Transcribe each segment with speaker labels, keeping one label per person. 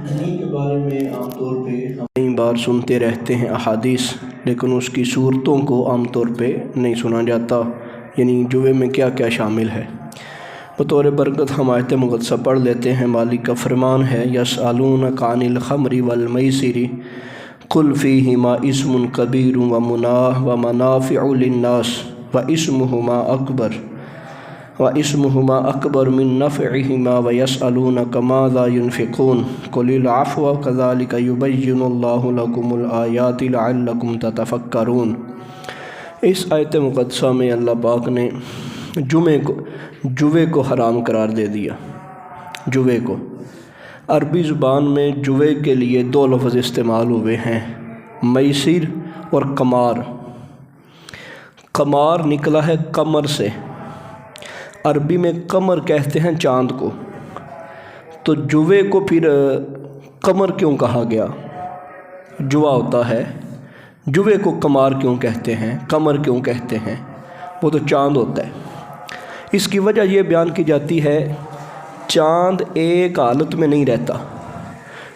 Speaker 1: دین کے بارے میں عام طور پہ ہم کئی بار سنتے رہتے ہیں احادیث، لیکن اس کی صورتوں کو عام طور پہ نہیں سنا جاتا، یعنی جوے میں کیا کیا شامل ہے۔ بطور برکت ہم آیت مقدسہ پڑھ لیتے ہیں۔ مالک کا فرمان ہے، یسألونک عن الخمر والمیسر قل فیہما اسم کبیر ومنافع للناس واسمہما اکبر من نفعہما ویسألونک ماذا ينفقون قل العفو کذالک یبین اللہ لکم الآیات لعلکم تتفکرون۔ اس آیت مقدسہ میں اللہ پاک نے جوے کو حرام قرار دے دیا۔ جوے کو عربی زبان میں جوے کے لیے دو لفظ استعمال ہوئے ہیں، میسر اور قمار۔ قمار نکلا ہے قمر سے، عربی میں قمر کہتے ہیں چاند کو، تو جوے کو پھر قمر کیوں کہا گیا؟ جوا ہوتا ہے، جوے کو قمار کیوں کہتے ہیں، قمر کیوں کہتے ہیں؟ وہ تو چاند ہوتا ہے۔ اس کی وجہ یہ بیان کی جاتی ہے، چاند ایک حالت میں نہیں رہتا،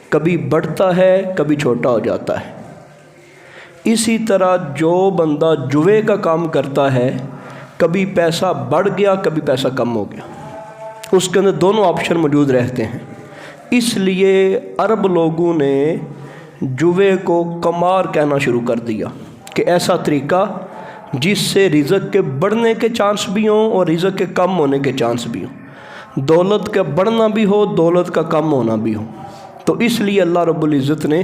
Speaker 1: کبھی بڑھتا ہے کبھی چھوٹا ہو جاتا ہے۔ اسی طرح جو بندہ جوے کا کام کرتا ہے، کبھی پیسہ بڑھ گیا کبھی پیسہ کم ہو گیا، اس کے اندر دونوں آپشن موجود رہتے ہیں۔ اس لیے عرب لوگوں نے جوے کو قمار کہنا شروع کر دیا کہ ایسا طریقہ جس سے رزق کے بڑھنے کے چانس بھی ہوں اور رزق کے کم ہونے کے چانس بھی ہوں، دولت کا بڑھنا بھی ہو دولت کا کم ہونا بھی ہو۔ تو اس لیے اللہ رب العزت نے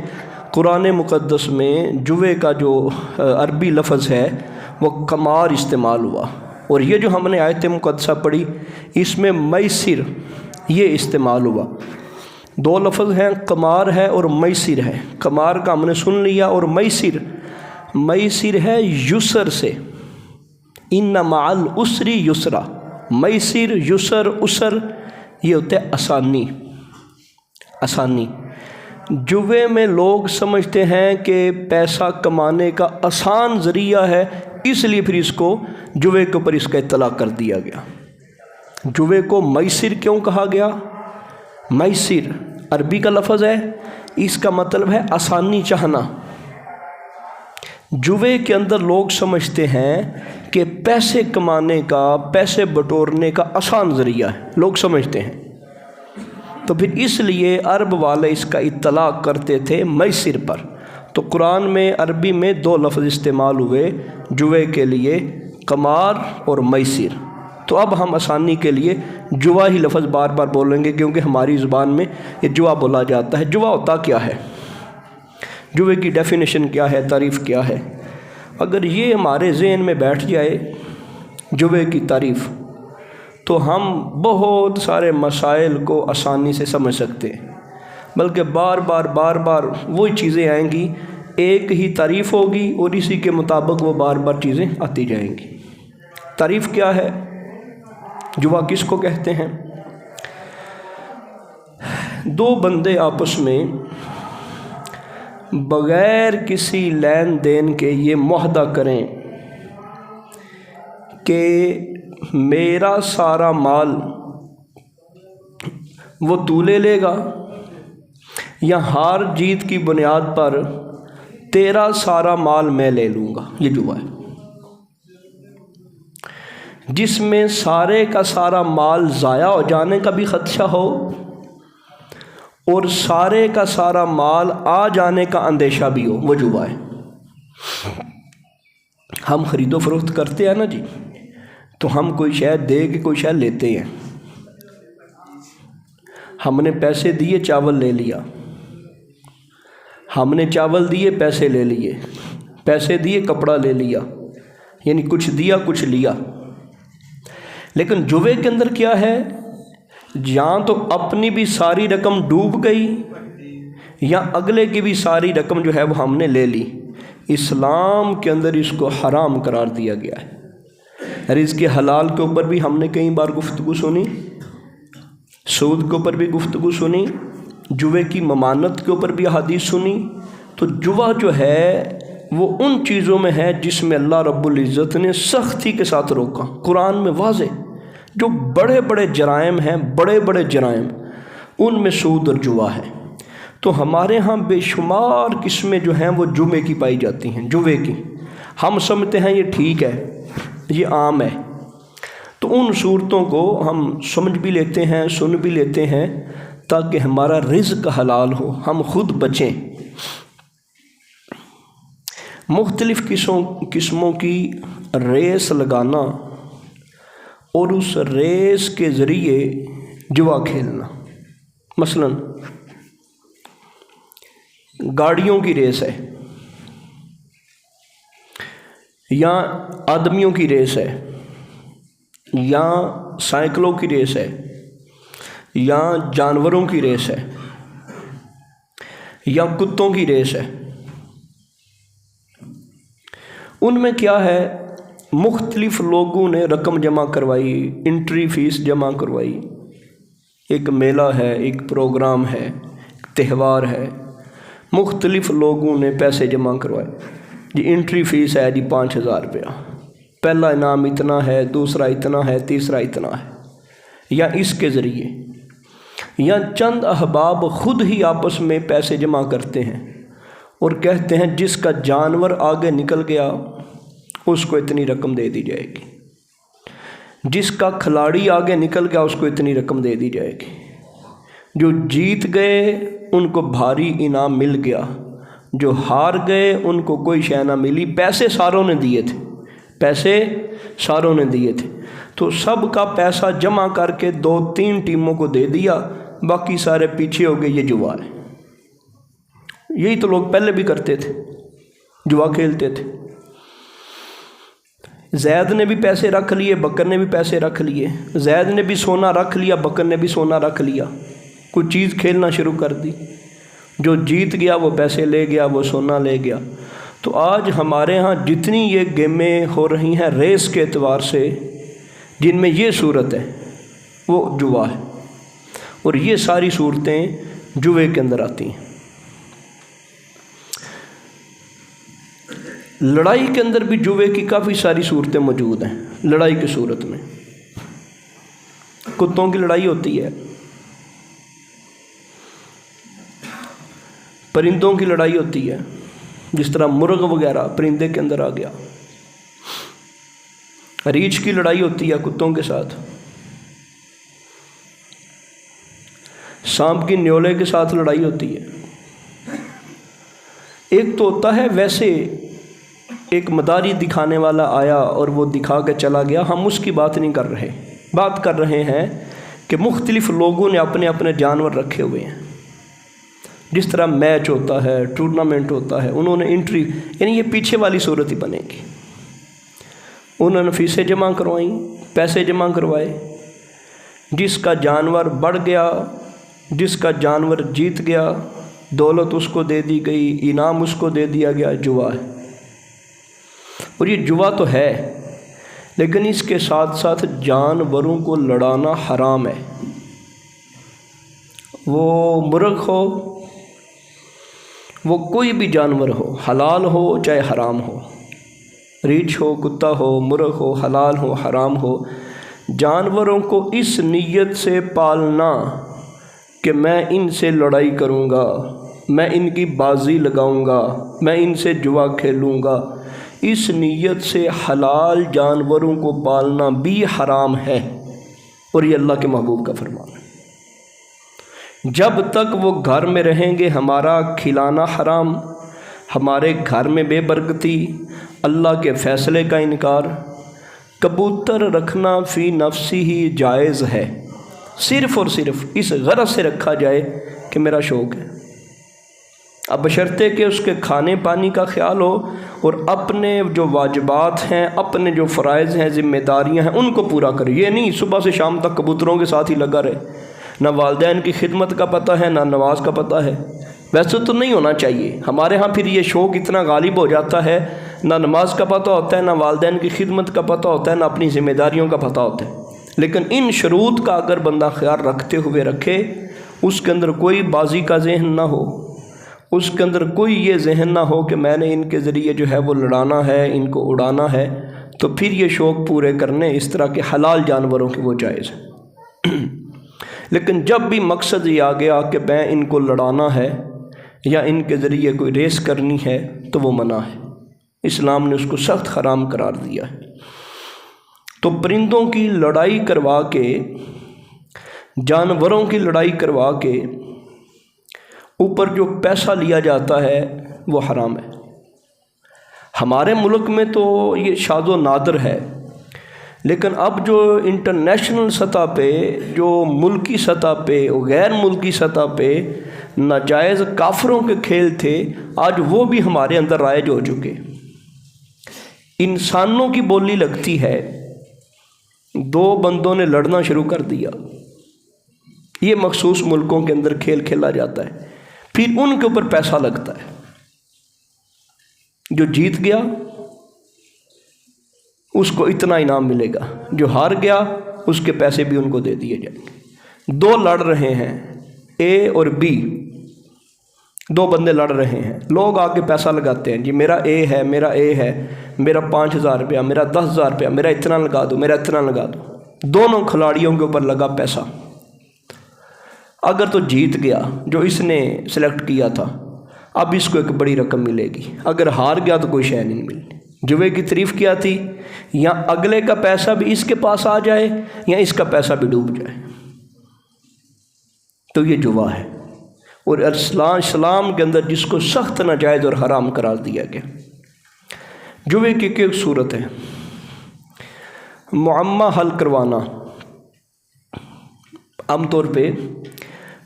Speaker 1: قرآن مقدس میں جوے کا جو عربی لفظ ہے وہ قمار استعمال ہوا، اور یہ جو ہم نے آیت مقدسہ پڑھی اس میں میسر یہ استعمال ہوا۔ دو لفظ ہیں، قمار ہے اور میسر ہے۔ قمار کا ہم نے سن لیا، اور میسر ہے یسر سے، ان مع العسر یسرا۔ میسر، یسر، عسر یہ ہوتے ہیں آسانی۔ جوے میں لوگ سمجھتے ہیں کہ پیسہ کمانے کا آسان ذریعہ ہے، اس لیے پھر اس کو جوے کے اوپر اس کا اطلاق کر دیا گیا۔ جوے کو میسر کیوں کہا گیا؟ میسر عربی کا لفظ ہے، اس کا مطلب ہے آسانی چاہنا۔ جوے کے اندر لوگ سمجھتے ہیں کہ پیسے کمانے کا، پیسے بٹورنے کا آسان ذریعہ ہے، لوگ سمجھتے ہیں، تو پھر اس لیے عرب والے اس کا اطلاق کرتے تھے میسر پر۔ تو قرآن میں عربی میں دو لفظ استعمال ہوئے جوے کے لیے، قمار اور میسر۔ تو اب ہم آسانی کے لیے جوا ہی لفظ بار بار بولیں گے، کیونکہ ہماری زبان میں یہ جوا بولا جاتا ہے۔ جوا ہوتا کیا ہے؟ جوے کی ڈیفینیشن کیا ہے، تعریف کیا ہے؟ اگر یہ ہمارے ذہن میں بیٹھ جائے جوے کی تعریف، تو ہم بہت سارے مسائل کو آسانی سے سمجھ سکتے ہیں، بلکہ بار بار وہی چیزیں آئیں گی، ایک ہی تعریف ہوگی اور اسی کے مطابق وہ بار بار چیزیں آتی جائیں گی۔ تعریف کیا ہے؟ جوا کس کو کہتے ہیں؟ دو بندے آپس میں بغیر کسی لین دین کے یہ معاہدہ کریں کہ میرا سارا مال وہ تو لے لے گا، یا ہار جیت کی بنیاد پر تیرا سارا مال میں لے لوں گا۔ یہ جوا ہے جس میں سارے کا سارا مال ضائع ہو جانے کا بھی خدشہ ہو اور سارے کا سارا مال آ جانے کا اندیشہ بھی ہو، وہ جوا ہے۔ ہم خرید و فروخت کرتے ہیں نا جی، تو ہم کوئی شے دے کے کوئی شے لیتے ہیں۔ ہم نے پیسے دیے، چاول لے لیا، ہم نے چاول دیے، پیسے لے لیے، پیسے دیے، کپڑا لے لیا، یعنی کچھ دیا کچھ لیا۔ لیکن جوے کے اندر کیا ہے؟ یا تو اپنی بھی ساری رقم ڈوب گئی، یا اگلے کی بھی ساری رقم جو ہے وہ ہم نے لے لی۔ اسلام کے اندر اس کو حرام قرار دیا گیا ہے۔ رزق حلال کے اوپر بھی ہم نے کئی بار گفتگو سنی، سود کے اوپر بھی گفتگو سنی، جوے کی ممانت کے اوپر بھی احادیث سنی۔ تو جوا جو ہے وہ ان چیزوں میں ہے جس میں اللہ رب العزت نے سختی کے ساتھ روکا، قرآن میں واضح، جو بڑے بڑے جرائم ہیں، بڑے بڑے جرائم، ان میں سود اور جوا ہے۔ تو ہمارے ہاں بے شمار قسمیں جو ہیں وہ جمعے کی پائی جاتی ہیں، جوے کی۔ ہم سمجھتے ہیں یہ ٹھیک ہے، یہ عام ہے، تو ان صورتوں کو ہم سمجھ بھی لیتے ہیں، سن بھی لیتے ہیں، تاکہ ہمارا رزق حلال ہو، ہم خود بچیں۔ مختلف قسموں کی ریس لگانا اور اس ریس کے ذریعے جوا کھیلنا، مثلا گاڑیوں کی ریس ہے، یا آدمیوں کی ریس ہے، یا سائیکلوں کی ریس ہے، یا جانوروں کی ریس ہے، یا کتوں کی ریس ہے۔ ان میں کیا ہے، مختلف لوگوں نے رقم جمع کروائی، انٹری فیس جمع کروائی، ایک میلہ ہے، ایک پروگرام ہے، ایک تہوار ہے، مختلف لوگوں نے پیسے جمع کروائے، جی انٹری فیس ہے جی 5000 روپیہ، پہلا انعام اتنا ہے، دوسرا اتنا ہے، تیسرا اتنا ہے، یا اس کے ذریعے، یا چند احباب خود ہی آپس میں پیسے جمع کرتے ہیں اور کہتے ہیں جس کا جانور آگے نکل گیا اس کو اتنی رقم دے دی جائے گی، جس کا کھلاڑی آگے نکل گیا اس کو اتنی رقم دے دی جائے گی، جو جیت گئے ان کو بھاری انعام مل گیا، جو ہار گئے ان کو کوئی شے نہ ملی، پیسے ساروں نے دیے تھے، پیسے ساروں نے دیے تھے، تو سب کا پیسہ جمع کر کے 2-3 ٹیموں کو دے دیا، باقی سارے پیچھے ہو گئے، یہ جوا ہے۔ یہی تو لوگ پہلے بھی کرتے تھے، جوا کھیلتے تھے۔ زید نے بھی پیسے رکھ لیے، بکر نے بھی پیسے رکھ لیے، زید نے بھی سونا رکھ لیا، بکر نے بھی سونا رکھ لیا، کوئی چیز کھیلنا شروع کر دی، جو جیت گیا وہ پیسے لے گیا، وہ سونا لے گیا۔ تو آج ہمارے ہاں جتنی یہ گیمیں ہو رہی ہیں ریس کے اعتبار سے، جن میں یہ صورت ہے وہ جوا ہے، اور یہ ساری صورتیں جوے کے اندر آتی ہیں۔ لڑائی کے اندر بھی جوے کی کافی ساری صورتیں موجود ہیں۔ لڑائی کی صورت میں کتوں کی لڑائی ہوتی ہے، پرندوں کی لڑائی ہوتی ہے، جس طرح مرغ وغیرہ پرندے کے اندر آ گیا، ریچھ کی لڑائی ہوتی ہے کتوں کے ساتھ، سانپ کی نیولے کے ساتھ لڑائی ہوتی ہے۔ ایک تو ہوتا ہے ویسے ایک مداری دکھانے والا آیا اور وہ دکھا کے چلا گیا، ہم اس کی بات نہیں کر رہے، بات کر رہے ہیں کہ مختلف لوگوں نے اپنے اپنے جانور رکھے ہوئے ہیں، جس طرح میچ ہوتا ہے، ٹورنامنٹ ہوتا ہے، انہوں نے انٹری، یعنی یہ پیچھے والی صورت ہی بنے گی، انہوں نے فیسیں جمع کروائیں، پیسے جمع کروائے، جس کا جانور بڑھ گیا، جس کا جانور جیت گیا، دولت اس کو دے دی گئی، انعام اس کو دے دیا گیا، جوا ہے۔ اور یہ جوا تو ہے، لیکن اس کے ساتھ ساتھ جانوروں کو لڑانا حرام ہے، وہ مرغ ہو، وہ کوئی بھی جانور ہو، حلال ہو چاہے حرام ہو، ریچھ ہو، کتا ہو، مرغ ہو، حلال ہو حرام ہو، جانوروں کو اس نیت سے پالنا کہ میں ان سے لڑائی کروں گا، میں ان کی بازی لگاؤں گا، میں ان سے جوا کھیلوں گا، اس نیت سے حلال جانوروں کو پالنا بھی حرام ہے، اور یہ اللہ کے محبوب کا فرمان ہے۔ جب تک وہ گھر میں رہیں گے ہمارا کھلانا حرام، ہمارے گھر میں بے برکتی، اللہ کے فیصلے کا انکار۔ کبوتر رکھنا فی نفسی ہی جائز ہے، صرف اور صرف اس غرض سے رکھا جائے کہ میرا شوق ہے، اب بشرطے کہ اس کے کھانے پانی کا خیال ہو، اور اپنے جو واجبات ہیں، اپنے جو فرائض ہیں، ذمہ داریاں ہیں، ان کو پورا کرے۔ یہ نہیں صبح سے شام تک کبوتروں کے ساتھ ہی لگا رہے، نہ والدین کی خدمت کا پتہ ہے، نہ نماز کا پتہ ہے، ویسے تو نہیں ہونا چاہیے۔ ہمارے ہاں پھر یہ شوق اتنا غالب ہو جاتا ہے، نہ نماز کا پتہ ہوتا ہے، نہ والدین کی خدمت کا پتہ ہوتا ہے، نہ اپنی ذمہ داریوں کا پتہ ہوتا ہے۔ لیکن ان شروط کا اگر بندہ خیال رکھتے ہوئے رکھے، اس کے اندر کوئی بازی کا ذہن نہ ہو، اس کے اندر کوئی یہ ذہن نہ ہو کہ میں نے ان کے ذریعے جو ہے وہ لڑانا ہے، ان کو اڑانا ہے، تو پھر یہ شوق پورے کرنے اس طرح کے حلال جانوروں کے وہ جائز ہیں۔ لیکن جب بھی مقصد یہ آ گیا کہ میں ان کو لڑانا ہے، یا ان کے ذریعے کوئی ریس کرنی ہے تو وہ منع ہے، اسلام نے اس کو سخت حرام قرار دیا ہے۔ تو پرندوں کی لڑائی کروا کے، جانوروں کی لڑائی کروا کے اوپر جو پیسہ لیا جاتا ہے وہ حرام ہے۔ ہمارے ملک میں تو یہ شاذ و نادر ہے، لیکن اب جو انٹرنیشنل سطح پہ، جو ملکی سطح پہ، غیر ملکی سطح پہ ناجائز کافروں کے کھیل تھے، آج وہ بھی ہمارے اندر رائج ہو چکے۔ انسانوں کی بولی لگتی ہے، دو بندوں نے لڑنا شروع کر دیا، یہ مخصوص ملکوں کے اندر کھیل کھیلا جاتا ہے، پھر ان کے اوپر پیسہ لگتا ہے، جو جیت گیا اس کو اتنا انعام ملے گا، جو ہار گیا اس کے پیسے بھی ان کو دے دیے جائیں گے۔ دو لڑ رہے ہیں، اے اور بی، دو بندے لڑ رہے ہیں، لوگ آ کے پیسہ لگاتے ہیں، جی میرا اے ہے، میرا اے ہے، میرا 5,000 روپیہ، میرا 10,000 روپیہ، میرا اتنا لگا دو، میرا اتنا لگا دو۔ دونوں کھلاڑیوں کے اوپر لگا پیسہ۔ اگر تو جیت گیا جو اس نے سلیکٹ کیا تھا، اب اس کو ایک بڑی رقم ملے گی، اگر ہار گیا تو کوئی شے نہیں ملنی۔ جوے کی تعریف کیا تھی، یا اگلے کا پیسہ بھی اس کے پاس آ جائے یا اس کا پیسہ بھی ڈوب جائے، تو یہ جوا ہے۔ اور اسلام کے اندر جس کو سخت ناجائز اور حرام قرار دیا گیا۔ جوے کی ایک صورت ہے، معمہ حل کروانا۔ عام طور پہ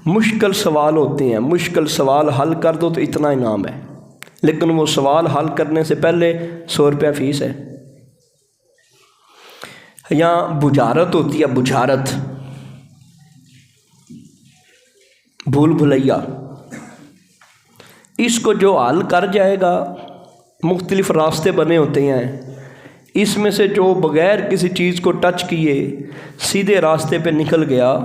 Speaker 1: مشکل سوال ہوتے ہیں، مشکل سوال حل کر دو تو اتنا انعام ہے، لیکن وہ سوال حل کرنے سے پہلے 100 روپیہ فیس ہے۔ یا بجھارت ہوتی ہے، بجھارت، بھول بھلیا، اس کو جو حل کر جائے گا، مختلف راستے بنے ہوتے ہیں، اس میں سے جو بغیر کسی چیز کو ٹچ کیے سیدھے راستے پہ نکل گیا،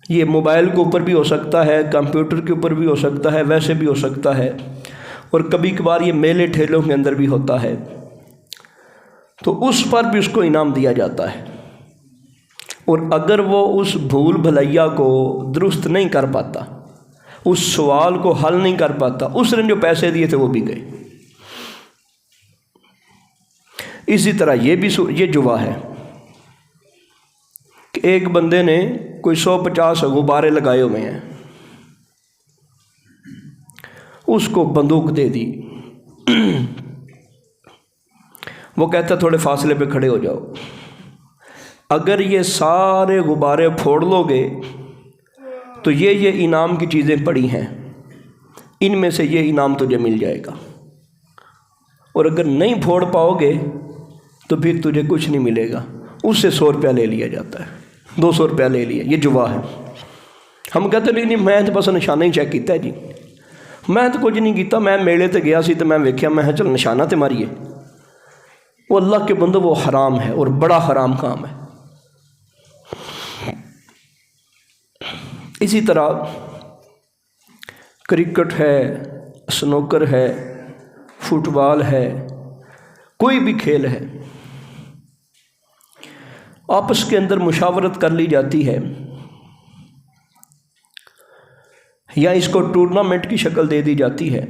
Speaker 1: یہ موبائل کے اوپر بھی ہو سکتا ہے، کمپیوٹر کے اوپر بھی ہو سکتا ہے، ویسے بھی ہو سکتا ہے، اور کبھی کبھار یہ میلے ٹھیلوں کے اندر بھی ہوتا ہے، تو اس پر بھی اس کو انعام دیا جاتا ہے۔ اور اگر وہ اس بھول بھلیا کو درست نہیں کر پاتا، اس سوال کو حل نہیں کر پاتا، اس نے جو پیسے دیے تھے وہ بھی گئے۔ اسی طرح یہ جوا ہے کہ ایک بندے نے کوئی 150 غبارے لگائے ہوئے ہیں، اس کو بندوق دے دی، وہ کہتا تھوڑے فاصلے پہ کھڑے ہو جاؤ، اگر یہ سارے غبارے پھوڑ لو گے تو یہ انعام کی چیزیں پڑی ہیں، ان میں سے یہ انعام تجھے مل جائے گا، اور اگر نہیں پھوڑ پاؤ گے تو پھر تجھے کچھ نہیں ملے گا۔ اس سے 100 روپیہ لے لیا جاتا ہے، 200 روپیہ لے لیا، یہ جوا ہے۔ ہم کہتے نہیں میں تو بس نشانہ ہی چیک کیتا ہے جی، میں تو کچھ نہیں کیتا، میں میلے تے گیا سی تو میں ویکھیا، میں چل نشانہ تے ماریے۔ وہ اللہ کے بندو، وہ حرام ہے اور بڑا حرام کام ہے۔ اسی طرح کرکٹ ہے، سنوکر ہے، فٹ بال ہے، کوئی بھی کھیل ہے، آپس کے اندر مشاورت کر لی جاتی ہے، یا اس کو ٹورنامنٹ کی شکل دے دی جاتی ہے،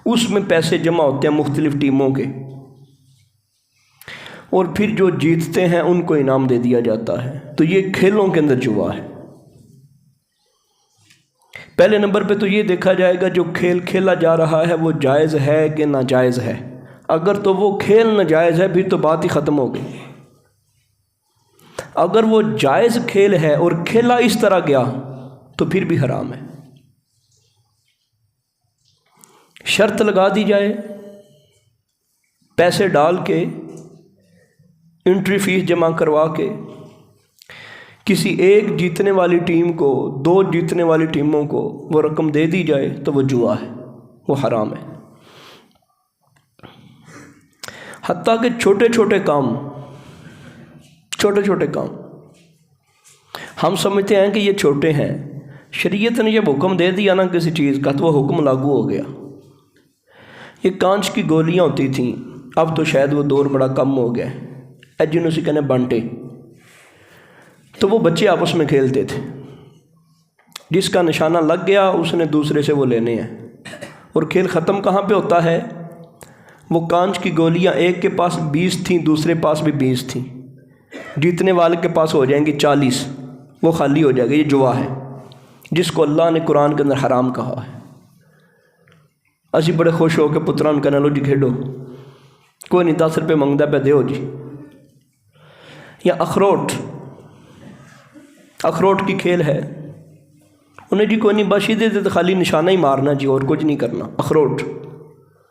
Speaker 1: اس میں پیسے جمع ہوتے ہیں مختلف ٹیموں کے، اور پھر جو جیتتے ہیں ان کو انعام دے دیا جاتا ہے۔ تو یہ کھیلوں کے اندر جوا ہے۔ پہلے نمبر پہ تو یہ دیکھا جائے گا جو کھیل کھیلا جا رہا ہے وہ جائز ہے کہ ناجائز ہے۔ اگر تو وہ کھیل ناجائز ہے پھر تو بات ہی ختم ہو گئی۔ اگر وہ جائز کھیل ہے اور کھیلا اس طرح گیا تو پھر بھی حرام ہے۔ شرط لگا دی جائے، پیسے ڈال کے، انٹری فیس جمع کروا کے، کسی ایک جیتنے والی ٹیم کو، 2 جیتنے والی ٹیموں کو وہ رقم دے دی جائے تو وہ جوا ہے، وہ حرام ہے۔ حتیٰ کہ چھوٹے چھوٹے کام ہم سمجھتے ہیں کہ یہ چھوٹے ہیں، شریعت نے جب حکم دے دیا نا کسی چیز کا تو وہ حکم لاگو ہو گیا۔ یہ کانچ کی گولیاں ہوتی تھیں، اب تو شاید وہ دور بڑا کم ہو گیا ہے، جنہوں سے کہنے بانٹے، تو وہ بچے آپس میں کھیلتے تھے، جس کا نشانہ لگ گیا اس نے دوسرے سے وہ لینے ہیں۔ اور کھیل ختم کہاں پہ ہوتا ہے؟ وہ کانچ کی گولیاں ایک کے پاس 20 تھیں، دوسرے پاس بھی 20 تھیں، جیتنے والے کے پاس ہو جائیں گی 40، وہ خالی ہو جائے گا۔ یہ جوا ہے جس کو اللہ نے قرآن کے اندر حرام کہا ہے۔ اسی بڑے خوش ہو کے پتران کہنے لو جی کھیڈو، کوئی نہیں 10 روپے منگتا پہ دیو جی۔ یا اخروٹ کی کھیل ہے، انہیں جی کوئی نہیں بخشی دے تو خالی نشانہ ہی مارنا جی، اور کچھ نہیں کرنا۔ اخروٹ،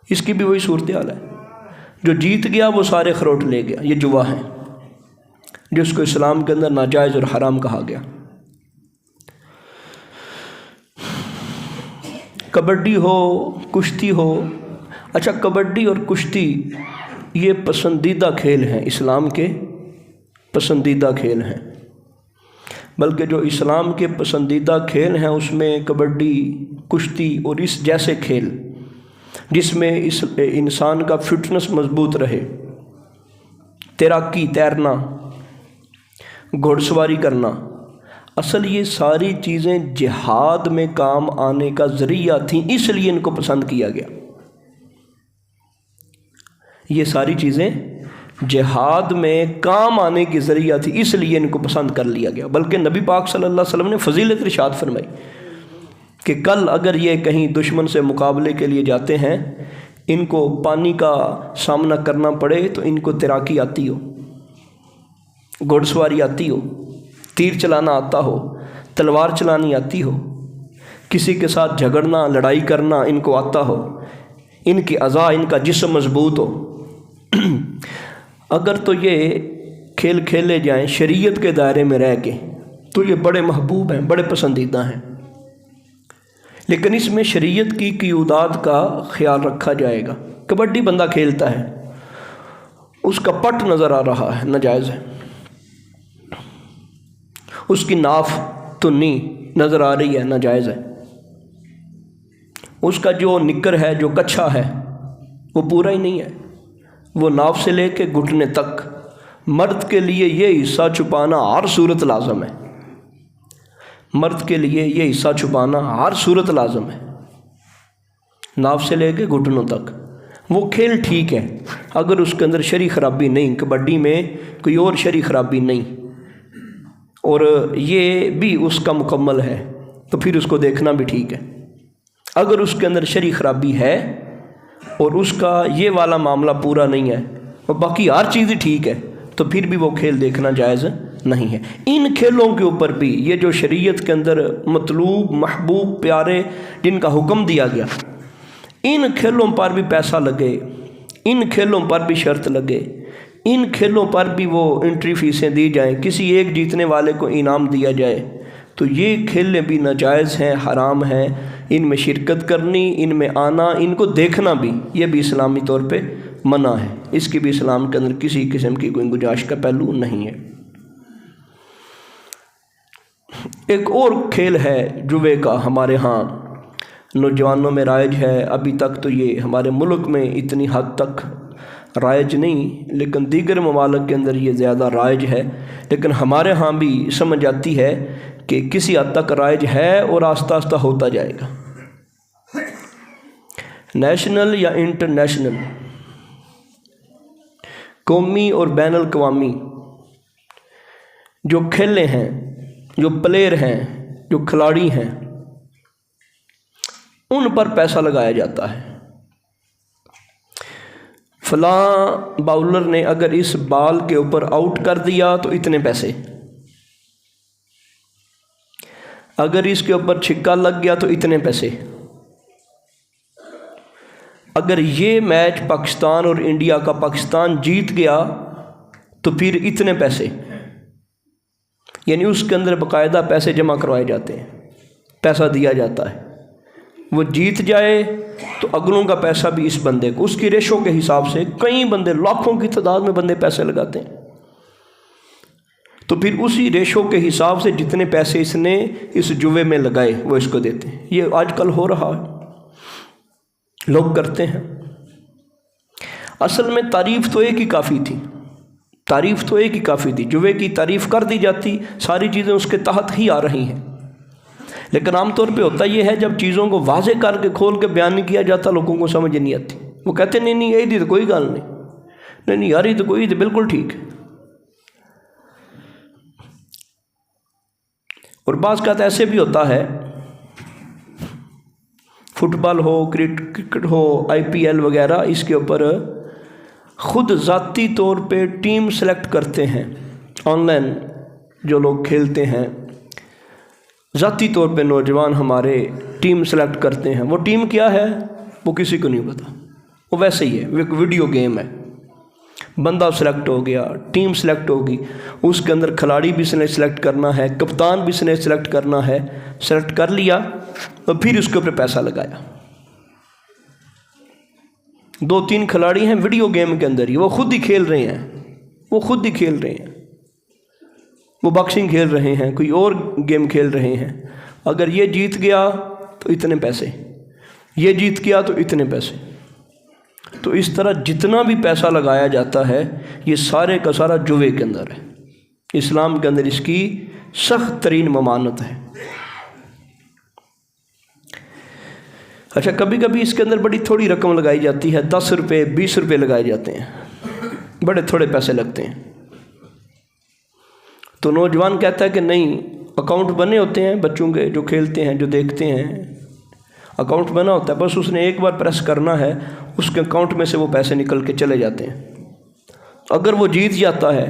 Speaker 1: اس کی بھی وہی صورتحال ہے، جو جیت گیا وہ سارے اخروٹ لے گیا۔ یہ جوا ہے جس کو اسلام کے اندر ناجائز اور حرام کہا گیا۔ کبڈی ہو، کشتی ہو۔ اچھا، کبڈی اور کشتی یہ پسندیدہ کھیل ہیں، اسلام کے پسندیدہ کھیل ہیں، بلکہ جو اسلام کے پسندیدہ کھیل ہیں اس میں کبڈی، کشتی اور اس جیسے کھیل جس میں اس انسان کا فٹنس مضبوط رہے، تیراکی، تیرنا، گھوڑ سواری کرنا، اصل یہ ساری چیزیں جہاد میں کام آنے کا ذریعہ تھیں، اس لیے ان کو پسند کیا گیا۔ یہ ساری چیزیں جہاد میں کام آنے کی ذریعہ تھی، اس لیے ان کو پسند کر لیا گیا۔ بلکہ نبی پاک صلی اللہ علیہ وسلم نے فضیلت ارشاد فرمائی کہ کل اگر یہ کہیں دشمن سے مقابلے کے لیے جاتے ہیں، ان کو پانی کا سامنا کرنا پڑے تو ان کو تیراکی آتی ہو، گھوڑ سواری آتی ہو، تیر چلانا آتا ہو، تلوار چلانی آتی ہو، کسی کے ساتھ جھگڑنا، لڑائی کرنا ان کو آتا ہو، ان کی اعضاء، ان کا جسم مضبوط ہو، اگر تو یہ کھیل کھیلے جائیں شریعت کے دائرے میں رہ کے تو یہ بڑے محبوب ہیں، بڑے پسندیدہ ہیں۔ لیکن اس میں شریعت کی قیودات کا خیال رکھا جائے گا۔ کبڈی بندہ کھیلتا ہے، اس کا پٹ نظر آ رہا ہے، ناجائز ہے۔ اس کی ناف تنی نظر آ رہی ہے، ناجائز ہے۔ اس کا جو نکر ہے، جو کچھا ہے، وہ پورا ہی نہیں ہے، وہ ناف سے لے کے گھٹنے تک۔ مرد کے لیے یہ حصہ چھپانا ہر صورت لازم ہے، مرد کے لیے یہ حصہ چھپانا ہر صورت لازم ہے، ناف سے لے کے گھٹنوں تک۔ وہ کھیل ٹھیک ہے اگر اس کے اندر شرعی خرابی نہیں، کبڈی میں کوئی اور شرعی خرابی نہیں، اور یہ بھی اس کا مکمل ہے تو پھر اس کو دیکھنا بھی ٹھیک ہے۔ اگر اس کے اندر شرعی خرابی ہے اور اس کا یہ والا معاملہ پورا نہیں ہے اور باقی ہر چیز ہی ٹھیک ہے تو پھر بھی وہ کھیل دیکھنا جائز نہیں ہے۔ ان کھیلوں کے اوپر بھی یہ جو شریعت کے اندر مطلوب، محبوب، پیارے جن کا حکم دیا گیا، ان کھیلوں پر بھی پیسہ لگے، ان کھیلوں پر بھی شرط لگے، ان کھیلوں پر بھی وہ انٹری فیسیں دی جائیں، کسی ایک جیتنے والے کو انعام دیا جائے، تو یہ کھیلیں بھی ناجائز ہیں، حرام ہیں۔ ان میں شرکت کرنی، ان میں آنا، ان کو دیکھنا بھی، یہ بھی اسلامی طور پہ منع ہے۔ اس کی بھی اسلام کے اندر کسی قسم کی کوئی گنجائش کا پہلو نہیں ہے۔ ایک اور کھیل ہے جوے کا، ہمارے ہاں نوجوانوں میں رائج ہے۔ ابھی تک تو یہ ہمارے ملک میں اتنی حد تک رائج نہیں، لیکن دیگر ممالک کے اندر یہ زیادہ رائج ہے، لیکن ہمارے ہاں بھی سمجھ آتی ہے کہ کسی حد تک رائج ہے اور آہستہ آہستہ ہوتا جائے گا۔ نیشنل یا انٹرنیشنل، قومی اور بین الاقوامی جو کھیلیں ہیں، جو پلیئر ہیں، جو کھلاڑی ہیں، ان پر پیسہ لگایا جاتا ہے۔ فلاں باؤلر نے اگر اس بال کے اوپر آؤٹ کر دیا تو اتنے پیسے، اگر اس کے اوپر چھکا لگ گیا تو اتنے پیسے، اگر یہ میچ پاکستان اور انڈیا کا پاکستان جیت گیا تو پھر اتنے پیسے، یعنی اس کے اندر باقاعدہ پیسے جمع کروائے جاتے ہیں، پیسہ دیا جاتا ہے۔ وہ جیت جائے تو اگلوں کا پیسہ بھی اس بندے کو، اس کی ریشو کے حساب سے کئی بندے، لاکھوں کی تعداد میں بندے پیسے لگاتے ہیں، تو پھر اسی ریشو کے حساب سے جتنے پیسے اس نے اس جوے میں لگائے وہ اس کو دیتے ہیں۔ یہ آج کل ہو رہا ہے، لوگ کرتے ہیں۔ اصل میں تعریف تو ایک ہی کافی تھی، تعریف تو ایک ہی کافی تھی، جوے کی تعریف کر دی جاتی، ساری چیزیں اس کے تحت ہی آ رہی ہیں، لیکن عام طور پہ ہوتا یہ ہے جب چیزوں کو واضح کر کے کھول کے بیان نہیں کیا جاتا لوگوں کو سمجھ نہیں آتی. وہ کہتے نہیں نہیں یہی تو کوئی گل نہیں نہیں یار یہ تو کوئی تو بالکل ٹھیک ہے. اور بعض کا ایسے بھی ہوتا ہے فٹ بال ہو کرکٹ ہو IPL وغیرہ اس کے اوپر خود ذاتی طور پہ ٹیم سلیکٹ کرتے ہیں. آن لائن جو لوگ کھیلتے ہیں ذاتی طور پہ نوجوان ہمارے ٹیم سلیکٹ کرتے ہیں. وہ ٹیم کیا ہے وہ کسی کو نہیں پتا. وہ ویسے ہی ہے, وہ ایک ویڈیو گیم ہے. بندہ سلیکٹ ہو گیا, ٹیم سلیکٹ ہوگی, اس کے اندر کھلاڑی بھی اس نے سلیکٹ کرنا ہے, کپتان بھی اس نے سلیکٹ کرنا ہے. سلیکٹ کر لیا اور پھر اس کے اوپر پیسہ لگایا. 2-3 کھلاڑی ہیں ویڈیو گیم کے اندر ہی, وہ خود ہی کھیل رہے ہیں, وہ باکسنگ کھیل رہے ہیں, کوئی اور گیم کھیل رہے ہیں. اگر یہ جیت گیا تو اتنے پیسے, یہ جیت گیا تو اتنے پیسے. تو اس طرح جتنا بھی پیسہ لگایا جاتا ہے یہ سارے کا سارا جوے کے اندر ہے. اسلام کے اندر اس کی سخت ترین ممانعت ہے. اچھا کبھی کبھی اس کے اندر بڑی تھوڑی رقم لگائی جاتی ہے, 10 روپے 20 روپے لگائے جاتے ہیں, بڑے تھوڑے پیسے لگتے ہیں. تو نوجوان کہتا ہے کہ نہیں, اکاؤنٹ بنے ہوتے ہیں بچوں کے جو کھیلتے ہیں جو دیکھتے ہیں, اکاؤنٹ بنا ہوتا ہے, بس اس نے ایک بار پریس کرنا ہے, اس کے اکاؤنٹ میں سے وہ پیسے نکل کے چلے جاتے ہیں. اگر وہ جیت جاتا ہے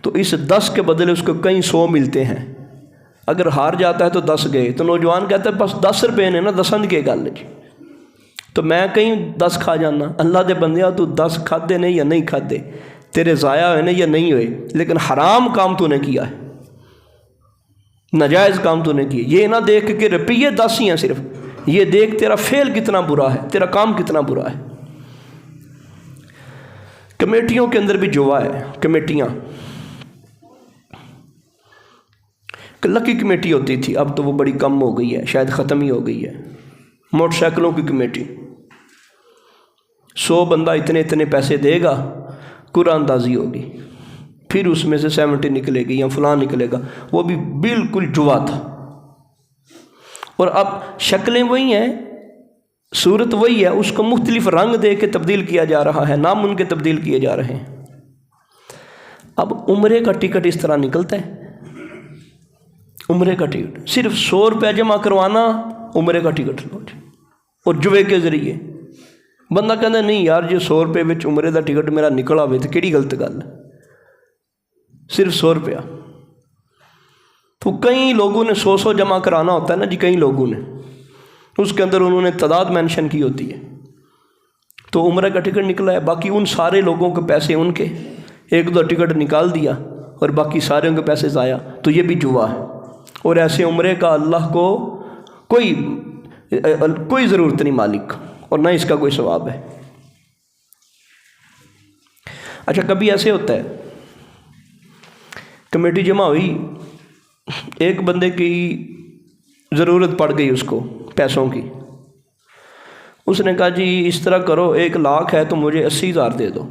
Speaker 1: تو اس 10 کے بدلے اس کو کئی 100 ملتے ہیں. اگر ہار جاتا ہے تو 10 گئے. تو نوجوان کہتا ہے بس 10 روپے نے نا 10 کی گل جی, تو میں کہیں 10 کھا جانا. اللہ دے بندیا تو 10 کھادے نہیں یا نہیں کھادے, تیرے ضائع ہوئے یا نہیں ہوئے, لیکن حرام کام تو نے کیا ہے, ناجائز کام تو نے کیا. یہ نہ دیکھ کہ روپیے 10 ہی ہیں صرف, یہ دیکھ تیرا فعل کتنا برا ہے, تیرا کام کتنا برا ہے. کمیٹیوں کے اندر بھی جوا ہے. کمیٹیاں لکی کمیٹی ہوتی تھی, اب تو وہ بڑی کم ہو گئی ہے, شاید ختم ہی ہو گئی ہے. موٹر سائیکلوں کی کمیٹی, 100 بندہ اتنے پیسے دے گا, قرآن اندازی ہوگی, پھر اس میں سے 70 نکلے گی یا فلاں نکلے گا. وہ بھی بالکل جوا تھا. اور اب شکلیں وہی ہیں, صورت وہی ہے, اس کو مختلف رنگ دے کے تبدیل کیا جا رہا ہے, نام ان کے تبدیل کیے جا رہے ہیں. اب عمرے کا ٹکٹ اس طرح نکلتا ہے, عمرے کا ٹکٹ صرف 100 روپے جمع کروانا, عمرے کا ٹکٹ لو جی. اور جوے کے ذریعے بندہ کہتا نہیں یار جی 100 روپے وچ عمرے کا ٹکٹ میرا نکلا ہوئے تو کیڑی غلط گل ہے, صرف 100 روپیہ. تو کئی لوگوں نے 100 جمع کرانا ہوتا ہے نا جی, کئی لوگوں نے, اس کے اندر انہوں نے تعداد مینشن کی ہوتی ہے. تو عمرہ کا ٹکٹ نکلا ہے, باقی ان سارے لوگوں کے پیسے ان کے, 1-2 ٹکٹ نکال دیا اور باقی سارے ان کے پیسے ضائع. تو یہ بھی جوا ہے. اور ایسے عمرے کا اللہ کو کوئی ضرورت نہیں مالک, اور نہ اس کا کوئی ثواب ہے. اچھا کبھی ایسے ہوتا ہے کمیٹی جمع ہوئی, ایک بندے کی ضرورت پڑ گئی اس کو پیسوں کی. اس نے کہا جی اس طرح کرو, 1 لاکھ ہے تو مجھے 80,000 دے دو,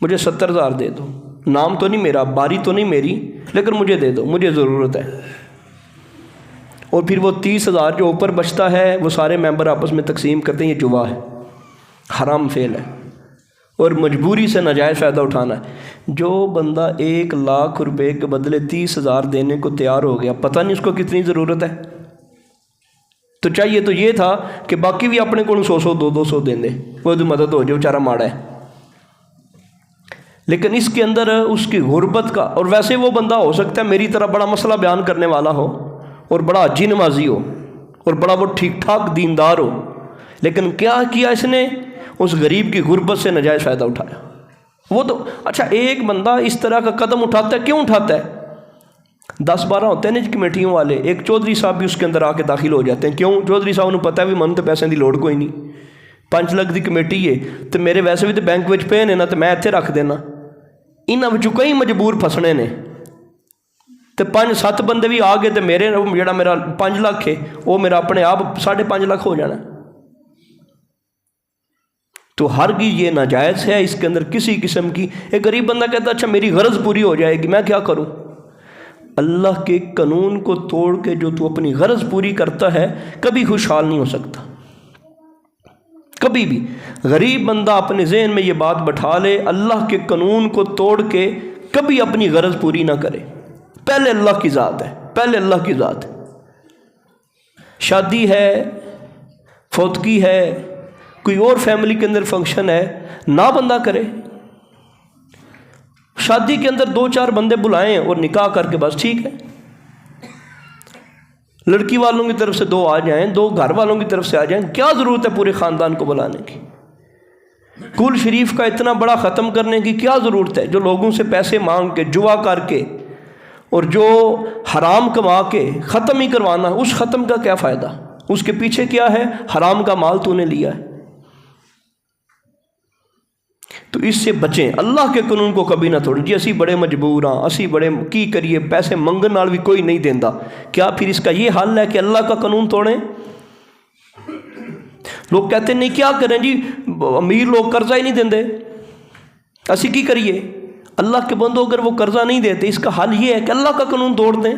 Speaker 1: مجھے 70,000 دے دو. نام تو نہیں میرا, باری تو نہیں میری, لیکن مجھے دے دو, مجھے ضرورت ہے. اور پھر وہ 30,000 جو اوپر بچتا ہے وہ سارے ممبر آپس میں تقسیم کرتے ہیں. یہ جوا ہے, حرام فعل ہے, اور مجبوری سے ناجائز فائدہ اٹھانا ہے. جو بندہ 1 لاکھ روپے کے بدلے 30,000 دینے کو تیار ہو گیا, پتہ نہیں اس کو کتنی ضرورت ہے. تو چاہیے تو یہ تھا کہ باقی بھی اپنے کو 100 200 دیں دے, وہ تو مدد ہو جائے, بیچارہ ماڑا ہے. لیکن اس کے اندر اس کی غربت کا, اور ویسے وہ بندہ ہو سکتا ہے میری طرح بڑا مسئلہ بیان کرنے والا ہو اور بڑا حجی نمازی ہو اور بڑا وہ ٹھیک ٹھاک دیندار ہو, لیکن کیا کیا اس نے, اس غریب کی غربت سے ناجائز فائدہ اٹھایا. وہ تو اچھا ایک بندہ اس طرح کا قدم اٹھاتا ہے, کیوں اٹھاتا ہے؟ 10-12 ہوتے ہیں نا کمیٹیوں والے, ایک چودھری صاحب بھی اس کے اندر آ کے داخل ہو جاتے ہیں. کیوں؟ چودھری صاحب نے پتہ ہے بھی من تو پیسے کی لوڑ کوئی نہیں, 5 لاکھ کی کمیٹی ہے تو میرے ویسے بھی تو بینک وچ پے نے نا, تو میں اتنے رکھ دینا. انہاں وچوں کئی مجبور پھسنے نے, تو 5-7 بندے بھی آ گئے تو میرے جڑا میرا 5 لاکھ ہے وہ میرا اپنے آپ 5.5 لاکھ ہو جانا. تو ہرگز یہ ناجائز ہے, اس کے اندر کسی قسم کی. ایک غریب بندہ کہتا ہے اچھا میری غرض پوری ہو جائے گی, میں کیا کروں؟ اللہ کے قانون کو توڑ کے جو تو اپنی غرض پوری کرتا ہے کبھی خوشحال نہیں ہو سکتا، کبھی بھی۔ غریب بندہ اپنے ذہن میں یہ بات بٹھا لے، اللہ کے قانون کو توڑ کے کبھی اپنی غرض پوری نہ کرے۔ پہلے اللہ کی ذات ہے، پہلے اللہ کی ذات ہے۔ شادی ہے، فوتگی ہے، کوئی اور فیملی کے اندر فنکشن ہے، نہ بندہ کرے۔ شادی کے اندر 2-4 بندے بلائیں اور نکاح کر کے بس ٹھیک ہے۔ لڑکی والوں کی طرف سے 2 آ جائیں، 2 گھر والوں کی طرف سے آ جائیں، کیا ضرورت ہے پورے خاندان کو بلانے کی؟ کل شریف کا اتنا بڑا ختم کرنے کی کیا ضرورت ہے؟ جو لوگوں سے پیسے مانگ کے، جوا کر کے اور جو حرام کما کے ختم ہی کروانا، اس ختم کا کیا فائدہ؟ اس کے پیچھے کیا ہے؟ حرام کا مال تو نے لیا ہے۔ تو اس سے بچیں، اللہ کے قانون کو کبھی نہ توڑیں۔ جی اسی بڑے مجبور ہاں، اسی بڑے کی کریے، پیسے منگن نال بھی کوئی نہیں دیندا، کیا پھر اس کا یہ حل ہے کہ اللہ کا قانون توڑیں؟ لوگ کہتے ہیں نہیں کیا کریں جی، امیر لوگ قرضہ ہی نہیں دیندے، اسی کی کریے؟ اللہ کے بندوں اگر وہ قرضہ نہیں دیتے، اس کا حل یہ ہے کہ اللہ کا قانون توڑ دیں۔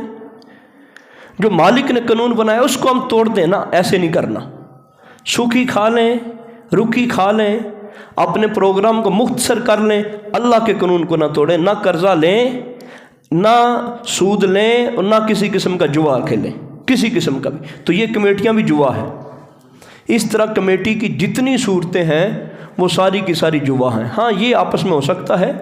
Speaker 1: جو مالک نے قانون بنایا اس کو ہم توڑ دیں نا، ایسے نہیں کرنا۔ سوکھی کھا لیں، روکھی کھا لیں، اپنے پروگرام کو مختصر کر لیں، اللہ کے قانون کو نہ توڑیں، نہ قرضہ لیں، نہ سود لیں، اور نہ کسی قسم کا جوا کھیلیں، کسی قسم کا بھی۔ تو یہ کمیٹیاں بھی جوا ہے۔ اس طرح کمیٹی کی جتنی صورتیں ہیں وہ ساری کی ساری جوا ہیں۔ ہاں یہ آپس میں ہو سکتا ہے،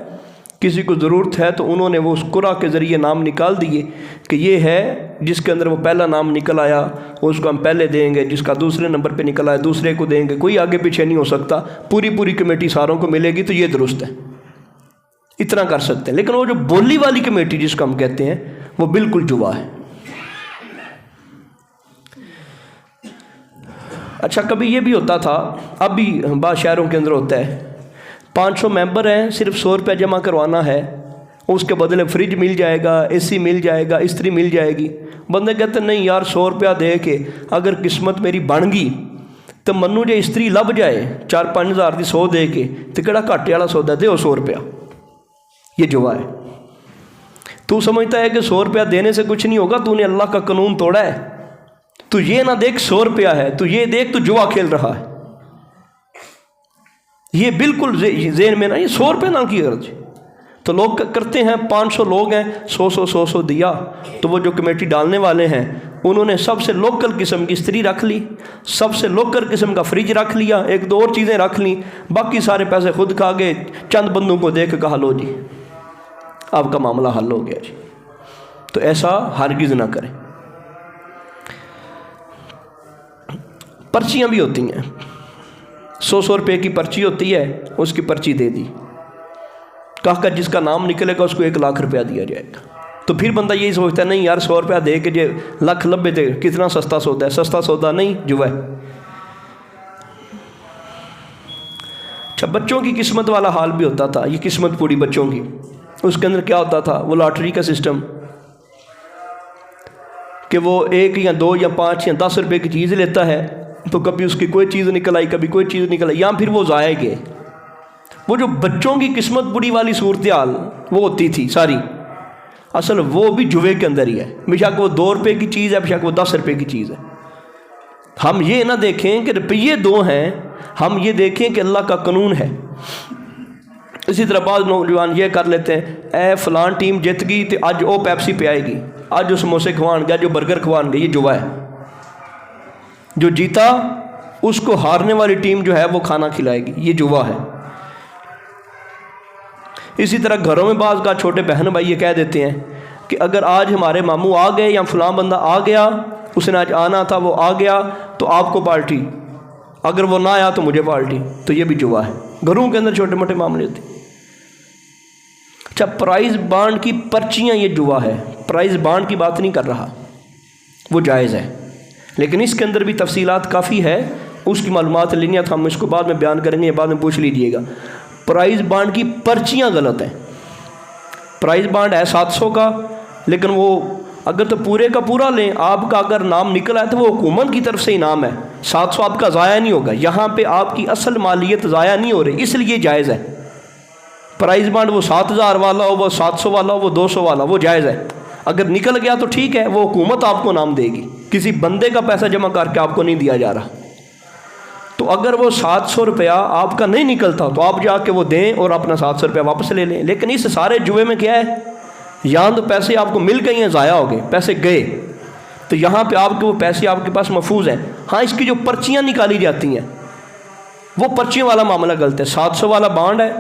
Speaker 1: کسی کو ضرورت ہے تو انہوں نے وہ اس قرعہ کے ذریعے نام نکال دیے کہ یہ ہے، جس کے اندر وہ پہلا نام نکل آیا اس کو ہم پہلے دیں گے، جس کا دوسرے نمبر پہ نکل آیا دوسرے کو دیں گے، کوئی آگے پیچھے نہیں ہو سکتا، پوری کمیٹی ساروں کو ملے گی تو یہ درست ہے، اتنا کر سکتے ہیں۔ لیکن وہ جو بولی والی کمیٹی جس کو ہم کہتے ہیں وہ بالکل جوا ہے۔ اچھا کبھی یہ بھی ہوتا تھا، اب بھی بعض شہروں کے اندر ہوتا ہے، 500 ممبر ہیں، صرف 100 روپیہ جمع کروانا ہے، اس کے بدلے فریج مل جائے گا، اے سی مل جائے گا، استری مل جائے گی۔ بندے کہتے ہیں نہیں یار 100 روپیہ دے کے اگر قسمت میری بن گئی تو منو جے استری لب جائے 4-5 ہزار دی 100 دے کے تو کہڑا گھاٹے والا سودا دے 100 روپیہ۔ یہ جوا ہے۔ تو سمجھتا ہے کہ 100 روپیہ دینے سے کچھ نہیں ہوگا، تو نے اللہ کا قانون توڑا ہے۔ تو یہ نہ دیکھ 100 روپیہ ہے، تو یہ دیکھ تو جوا کھیل رہا ہے۔ یہ بالکل ذہن میں نا، یہ 100 روپے نہ کی غرض۔ تو لوگ کرتے ہیں 500 لوگ ہیں، 100 دیا، تو وہ جو کمیٹی ڈالنے والے ہیں انہوں نے سب سے لوکل قسم کی استری رکھ لی، سب سے لوکل قسم کا فریج رکھ لیا، 1-2 اور چیزیں رکھ لیں، باقی سارے پیسے خود کھا گئے، چند بندوں کو دے کے کہا لو جی آپ کا معاملہ حل ہو گیا جی۔ تو ایسا ہرگز نہ کریں۔ پرچیاں بھی ہوتی ہیں، 100 روپے کی پرچی ہوتی ہے، اس کی پرچی دے دی، کہا کہ جس کا نام نکلے گا اس کو 1 لاکھ روپیہ دیا جائے گا۔ تو پھر بندہ یہی سوچتا ہے نہیں یار 100 روپیہ دے کے جو لکھ لبے تھے، کتنا سستا سودا ہے، سستا سودا نہیں، جو ہے۔ اچھا بچوں کی قسمت والا حال بھی ہوتا تھا، یہ قسمت پوری بچوں کی، اس کے اندر کیا ہوتا تھا، وہ لاٹری کا سسٹم کہ وہ 1 یا 2 یا 5 یا 10 روپے کی چیز لیتا ہے، تو کبھی اس کی کوئی چیز نکل آئی، کبھی کوئی چیز نکل آئی، یا پھر وہ ضائع گئے۔ وہ جو بچوں کی قسمت بڑی والی صورتحال وہ ہوتی تھی ساری، اصل وہ بھی جوے کے اندر ہی ہے، بے شک وہ 2 روپے کی چیز ہے، بے شک وہ 10 روپے کی چیز ہے۔ ہم یہ نہ دیکھیں کہ روپیے 2 ہیں، ہم یہ دیکھیں کہ اللہ کا قانون ہے۔ اسی طرح بعض نوجوان یہ کر لیتے ہیں، اے فلان ٹیم جیت گئی تو اج وہ پیپسی پہ آئے گی، اج وہ سموسے کھوان گیا، جو برگر کھوان گیا، یہ جوا ہے۔ جو جیتا اس کو ہارنے والی ٹیم جو ہے وہ کھانا کھلائے گی، یہ جوا ہے۔ اسی طرح گھروں میں بعض کا چھوٹے بہن بھائی یہ کہہ دیتے ہیں کہ اگر آج ہمارے ماموں آ گئے یا فلاں بندہ آ گیا، اس نے آج آنا تھا وہ آ گیا تو آپ کو پارٹی، اگر وہ نہ آیا تو مجھے پارٹی، تو یہ بھی جوا ہے۔ گھروں کے اندر چھوٹے موٹے معاملے ہوتے ہیں۔ اچھا پرائز بانڈ کی پرچیاں، یہ جوا ہے۔ پرائز بانڈ کی بات نہیں کر رہا، وہ جائز ہے، لیکن اس کے اندر بھی تفصیلات کافی ہے، اس کی معلومات لینی ہے تو ہم اس کو بعد میں بیان کریں گے، یہ بعد میں پوچھ لیجئے گا۔ پرائز بانڈ کی پرچیاں غلط ہیں۔ پرائز بانڈ ہے 700 کا، لیکن وہ اگر تو پورے کا پورا لیں، آپ کا اگر نام نکل آئے تو وہ حکومت کی طرف سے انعام ہے، 700 آپ کا ضائع نہیں ہوگا، یہاں پہ آپ کی اصل مالیت ضائع نہیں ہو رہی، اس لیے جائز ہے۔ پرائز بانڈ وہ 7000 والا ہو، وہ 700 والا ہو، وہ 200 والا، وہ جائز ہے۔ اگر نکل گیا تو ٹھیک ہے، وہ حکومت آپ کو انعام دے گی، کسی بندے کا پیسہ جمع کر کے آپ کو نہیں دیا جا رہا۔ تو اگر وہ 700 روپیہ آپ کا نہیں نکلتا تو آپ جا کے وہ دیں اور اپنا 700 روپیہ واپس لے لیں۔ لیکن اس سارے جوئے میں کیا ہے، یہاں تو پیسے آپ کو مل گئی ہیں، ضائع ہو گئے، پیسے گئے، تو یہاں پہ آپ کے وہ پیسے آپ کے پاس محفوظ ہیں۔ ہاں اس کی جو پرچیاں نکالی جاتی ہیں وہ پرچیوں والا معاملہ غلط ہے۔ 700 والا بانڈ ہے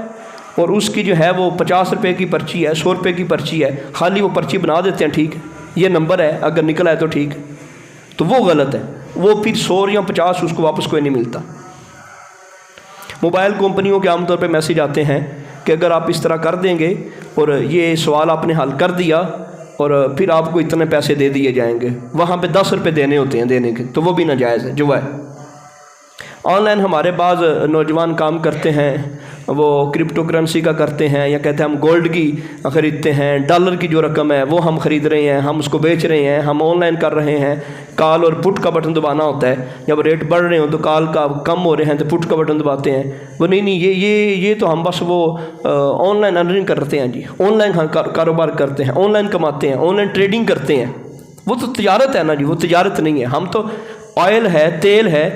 Speaker 1: اور اس کی جو ہے وہ 50 روپے کی پرچی ہے، 100 روپے کی پرچی ہے، خالی وہ پرچی بنا دیتے ہیں، ٹھیک ہے یہ نمبر ہے، اگر نکلا ہے تو ٹھیک ہے، تو وہ غلط ہے۔ وہ پھر 100 یا 50 اس کو واپس کوئی نہیں ملتا۔ موبائل کمپنیوں کے عام طور پہ میسیج آتے ہیں کہ اگر آپ اس طرح کر دیں گے اور یہ سوال آپ نے حل کر دیا اور پھر آپ کو اتنے پیسے دے دیے جائیں گے، وہاں پہ 10 روپے دینے ہوتے ہیں دینے کے، تو وہ بھی ناجائز ہے، جو ہے۔ آن لائن ہمارے بعض نوجوان کام کرتے ہیں، وہ کرپٹو کرنسی کا کرتے ہیں، یا کہتے ہیں ہم گولڈ کی خریدتے ہیں، ڈالر کی جو رقم ہے وہ ہم خرید رہے ہیں، ہم اس کو بیچ رہے ہیں، ہم آن لائن کر رہے ہیں۔ کال اور پٹ کا بٹن دبانا ہوتا ہے، جب ریٹ بڑھ رہے ہوں تو کال کا کم ہو رہے ہیں تو پٹ کا بٹن دباتے ہیں۔ وہ نہیں یہ تو ہم بس وہ آن لائن ارننگ کرتے ہیں جی، آن لائن کاروبار کرتے ہیں، آن لائن کماتے ہیں، آن لائن ٹریڈنگ کرتے ہیں۔ وہ تو تجارت ہے نا جی، وہ تجارت نہیں ہے۔ ہم تو آئل ہے، تیل ہے،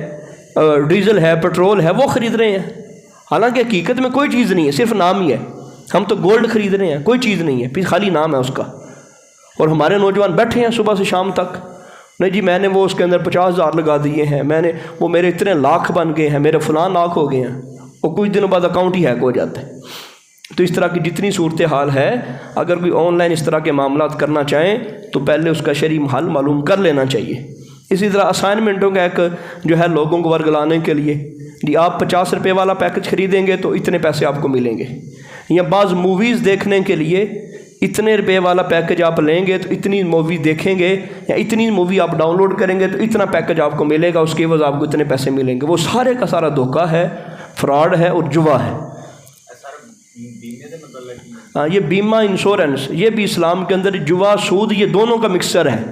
Speaker 1: ڈیزل ہے، پیٹرول ہے، وہ خرید رہے ہیں، حالانکہ حقیقت میں کوئی چیز نہیں ہے، صرف نام ہی ہے۔ ہم تو گولڈ خرید رہے ہیں، کوئی چیز نہیں ہے، پھر خالی نام ہے اس کا۔ اور ہمارے نوجوان بیٹھے ہیں صبح سے شام تک، نہیں جی میں نے وہ اس کے اندر 50,000 لگا دیے ہیں، وہ میرے اتنے لاکھ بن گئے ہیں، میرے فلاں لاکھ ہو گئے ہیں، وہ کچھ دنوں بعد اکاؤنٹ ہی ہیک ہو جاتا ہے۔ تو اس طرح کی جتنی صورتحال ہے، اگر کوئی آن لائن اس طرح کے معاملات کرنا چاہیں تو پہلے اس کا شرعی حل معلوم کر لینا چاہیے۔ اسی طرح اسائنمنٹوں کا ایک جو ہے لوگوں کو ورگلانے کے لیے، جی آپ 50 روپے والا پیکج خریدیں گے تو اتنے پیسے آپ کو ملیں گے، یا بعض موویز دیکھنے کے لیے اتنے روپے والا پیکج آپ لیں گے تو اتنی مووی دیکھیں گے، یا اتنی مووی آپ ڈاؤن لوڈ کریں گے تو اتنا پیکج آپ کو ملے گا، اس کے عوض آپ کو اتنے پیسے ملیں گے۔ وہ سارے کا سارا دھوکہ ہے، فراڈ ہے اور جوا ہے۔ ہاں یہ بیمہ انشورنس، یہ بھی اسلام کے اندر جوا سود یہ دونوں کا مکسچر ہے۔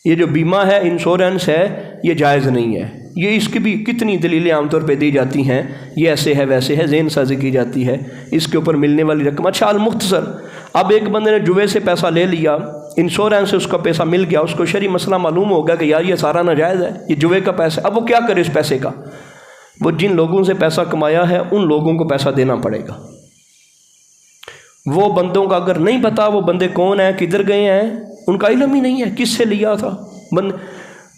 Speaker 1: یہ جو بیمہ ہے، انشورنس ہے، یہ جائز نہیں ہے۔ یہ اس کی بھی کتنی دلیلیں عام طور پہ دی جاتی ہیں، یہ ایسے ہے ویسے ہے، ذہن سازی کی جاتی ہے، اس کے اوپر ملنے والی رقم۔ اچھا المختصر، اب ایک بندے نے جوئے سے پیسہ لے لیا، انشورنس سے اس کا پیسہ مل گیا، اس کو شرعی مسئلہ معلوم ہو گیا کہ یار یہ سارا ناجائز ہے، یہ جوئے کا پیسہ۔ اب وہ کیا کرے اس پیسے کا؟ وہ جن لوگوں سے پیسہ کمایا ہے ان لوگوں کو پیسہ دینا پڑے گا۔ وہ بندوں کا اگر نہیں پتا وہ بندے کون ہیں، کدھر گئے ہیں، ان کا علم ہی نہیں ہے کس سے لیا تھا،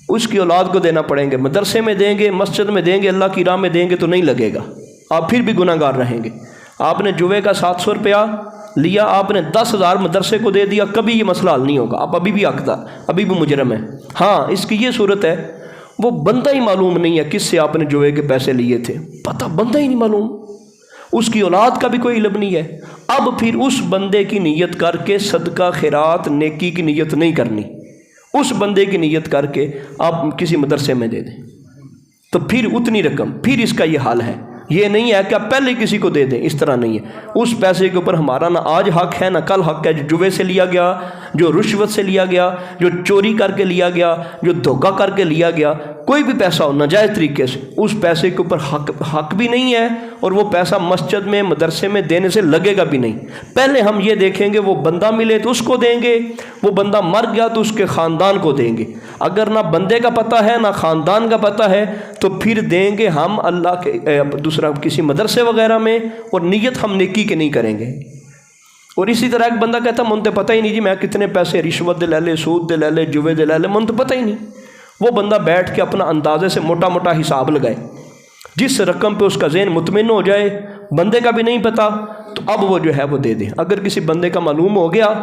Speaker 1: اس کی اولاد کو دینا پڑیں گے۔ مدرسے میں دیں گے، مسجد میں دیں گے، اللہ کی راہ میں دیں گے تو نہیں لگے گا، آپ پھر بھی گناہ گار رہیں گے۔ آپ نے جوئے کا 700 روپیہ لیا، آپ نے 10,000 مدرسے کو دے دیا، کبھی یہ مسئلہ حل نہیں ہوگا، آپ ابھی بھی حقدار، ابھی بھی مجرم ہیں۔ ہاں اس کی یہ صورت ہے، وہ بندہ ہی معلوم نہیں ہے کس سے آپ نے جوئے کے پیسے لیے تھے، پتہ بندہ ہی نہیں معلوم، اس کی اولاد کا بھی کوئی علم نہیں ہے۔ اب پھر اس بندے کی نیت کر کے صدقہ خیرات نیکی کی نیت نہیں کرنی، اس بندے کی نیت کر کے آپ کسی مدرسے میں دے دیں تو پھر اتنی رقم، پھر اس کا یہ حال ہے۔ یہ نہیں ہے کہ آپ پہلے کسی کو دے دیں، اس طرح نہیں ہے۔ اس پیسے کے اوپر ہمارا نہ آج حق ہے نہ کل حق ہے، جو جوئے سے لیا گیا، جو رشوت سے لیا گیا، جو چوری کر کے لیا گیا، جو دھوکہ کر کے لیا گیا، کوئی بھی پیسہ ہو ناجائز طریقے سے، اس پیسے کے اوپر حق بھی نہیں ہے، اور وہ پیسہ مسجد میں مدرسے میں دینے سے لگے گا بھی نہیں۔ پہلے ہم یہ دیکھیں گے وہ بندہ ملے تو اس کو دیں گے، وہ بندہ مر گیا تو اس کے خاندان کو دیں گے۔ اگر نہ بندے کا پتہ ہے نہ خاندان کا پتہ ہے تو پھر دیں گے ہم اللہ کے دوسرا کسی مدرسے وغیرہ میں، اور نیت ہم نیکی کے نہیں کریں گے۔ اور اسی طرح ایک بندہ کہتا من تو پتہ ہی نہیں جی میں کتنے پیسے رشوت دے لے لے، سود دے لے لے، جوئے دے لے لے، من تو پتہ ہی نہیں۔ وہ بندہ بیٹھ کے اپنا اندازے سے موٹا موٹا حساب لگائے، جس رقم پہ اس کا ذہن مطمئن ہو جائے، بندے کا بھی نہیں پتہ تو اب وہ جو ہے وہ دے دے۔ اگر کسی بندے کا معلوم ہو گیا،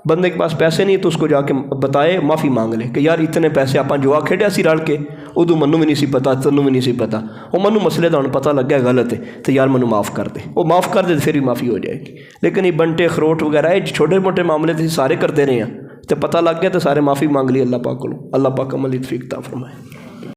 Speaker 1: بندے کے پاس پیسے نہیں تو اس کو جا کے بتائے، معافی مانگ لے کہ یار اتنے پیسے آپ جوا کھیڈیا سی رل کے، ادو منو بھی نہیں سی پتا، تینوں بھی نہیں سی پتا، وہ منو مسئلے کا ہوں پتہ لگ گیا غلط ہے تو یار منو معاف کر دے، وہ معاف کر دے تو پھر بھی معافی ہو جائے گی۔ لیکن یہ بنٹے خروٹ وغیرہ یہ چھوٹے موٹے معاملے تھے سارے کرتے رہے ہیں، تو پتہ لگ گیا تو سارے معافی مانگ لی اللہ پاک کو، اللہ پاک عمل توفیق عطا فرمائے۔